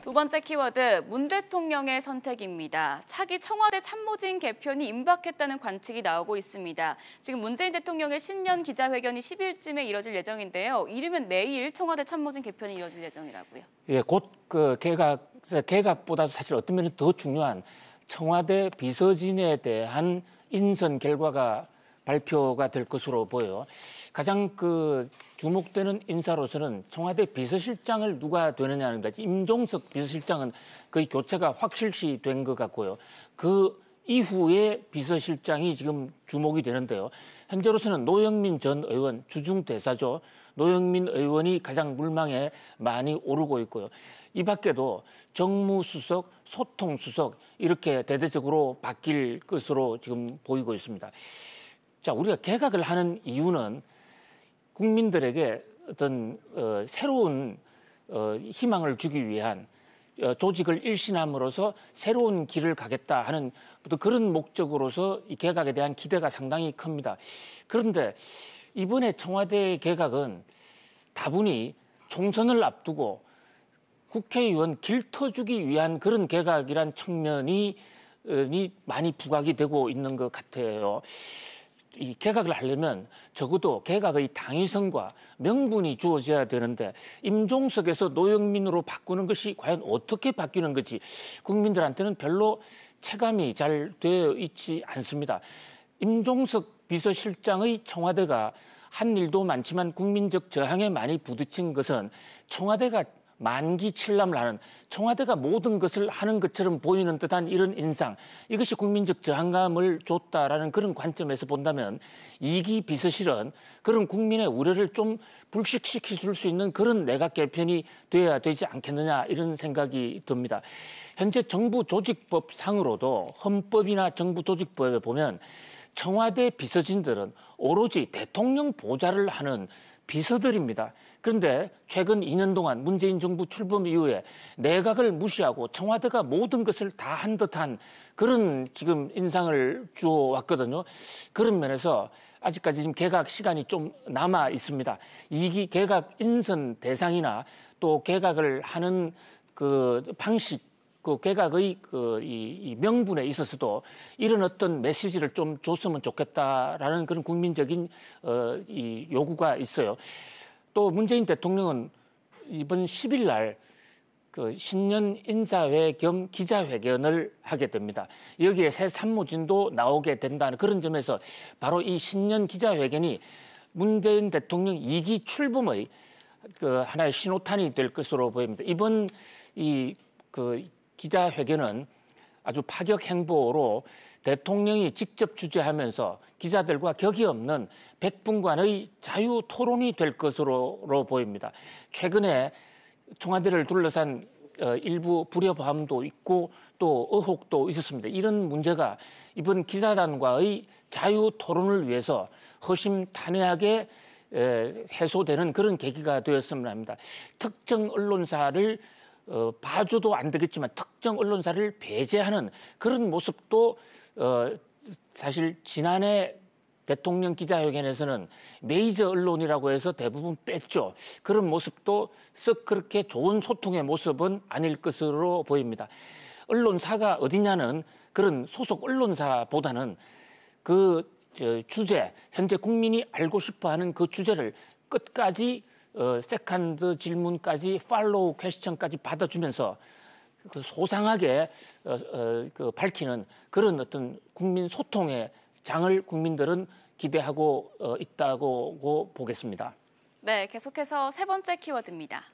두 번째 키워드, 문 대통령의 선택입니다. 차기 청와대 참모진 개편이 임박했다는 관측이 나오고 있습니다. 지금 문재인 대통령의 신년 기자회견이 10일쯤에 이뤄질 예정인데요. 이르면 내일 청와대 참모진 개편이 이뤄질 예정이라고요. 예, 곧 개각보다도 사실 어떤 면은 더 중요한 청와대 비서진에 대한 인선 결과가 발표가 될 것으로 보여요. 가장 주목되는 인사로서는 청와대 비서실장을 누가 되느냐는 거지. 임종석 비서실장은 거의 교체가 확실시 된 것 같고요. 그 이후에 비서실장이 지금 주목이 되는데요. 현재로서는 노영민 전 의원 주중대사죠. 노영민 의원이 가장 물망에 많이 오르고 있고요. 이 밖에도 정무수석, 소통수석 이렇게 대대적으로 바뀔 것으로 지금 보이고 있습니다. 자, 우리가 개각을 하는 이유는 국민들에게 어떤 새로운 희망을 주기 위한 조직을 일신함으로써 새로운 길을 가겠다 하는 또 그런 목적으로서 이 개각에 대한 기대가 상당히 큽니다. 그런데 이번에 청와대 개각은 다분히 총선을 앞두고 국회의원 길터주기 위한 그런 개각이란 측면이 많이 부각이 되고 있는 것 같아요. 이 개각을 하려면 적어도 개각의 당위성과 명분이 주어져야 되는데 임종석에서 노영민으로 바꾸는 것이 과연 어떻게 바뀌는 건지 국민들한테는 별로 체감이 잘 되어 있지 않습니다. 임종석 비서실장의 청와대가 한 일도 많지만 국민적 저항에 많이 부딪힌 것은 청와대가 만기칠람을 하는, 청와대가 모든 것을 하는 것처럼 보이는 듯한 이런 인상, 이것이 국민적 저항감을 줬다라는 그런 관점에서 본다면 이기 비서실은 그런 국민의 우려를 좀 불식시킬 수 있는 그런 내각 개편이 돼야 되지 않겠느냐 이런 생각이 듭니다. 현재 정부조직법상으로도 헌법이나 정부조직법에 보면 청와대 비서진들은 오로지 대통령 보좌를 하는 비서들입니다. 그런데 최근 2년 동안 문재인 정부 출범 이후에 내각을 무시하고 청와대가 모든 것을 다 한 듯한 그런 지금 인상을 주어왔거든요. 그런 면에서 아직까지 지금 개각 시간이 좀 남아 있습니다. 이 개각 인선 대상이나 또 개각을 하는 그 방식, 그 개각의 이 명분에 있어서도 이런 어떤 메시지를 좀 줬으면 좋겠다라는 그런 국민적인 이 요구가 있어요. 또 문재인 대통령은 이번 10일 날 신년 인사회 겸 기자회견을 하게 됩니다. 여기에 새 참모진도 나오게 된다는 그런 점에서 바로 이 신년 기자회견이 문재인 대통령 2기 출범의 하나의 신호탄이 될 것으로 보입니다. 이번 기자회견은 아주 파격 행보로 대통령이 직접 주재하면서 기자들과 격이 없는 100분간의 자유 토론이 될 것으로 보입니다. 최근에 청와대를 둘러싼 일부 불협화음도 있고 또 의혹도 있었습니다. 이런 문제가 이번 기자단과의 자유 토론을 위해서 허심탄회하게 해소되는 그런 계기가 되었으면 합니다. 특정 언론사를 봐줘도 안 되겠지만 특정 언론사를 배제하는 그런 모습도 사실 지난해 대통령 기자회견에서는 메이저 언론이라고 해서 대부분 뺐죠. 그런 모습도 썩 그렇게 좋은 소통의 모습은 아닐 것으로 보입니다. 언론사가 어디냐는 그런 소속 언론사보다는 주제, 현재 국민이 알고 싶어하는 그 주제를 끝까지 세컨드 질문까지 팔로우 퀘스천까지 받아주면서 소상하게 밝히는 그런 어떤 국민 소통의 장을 국민들은 기대하고 있다고 보겠습니다. 네, 계속해서 세 번째 키워드입니다.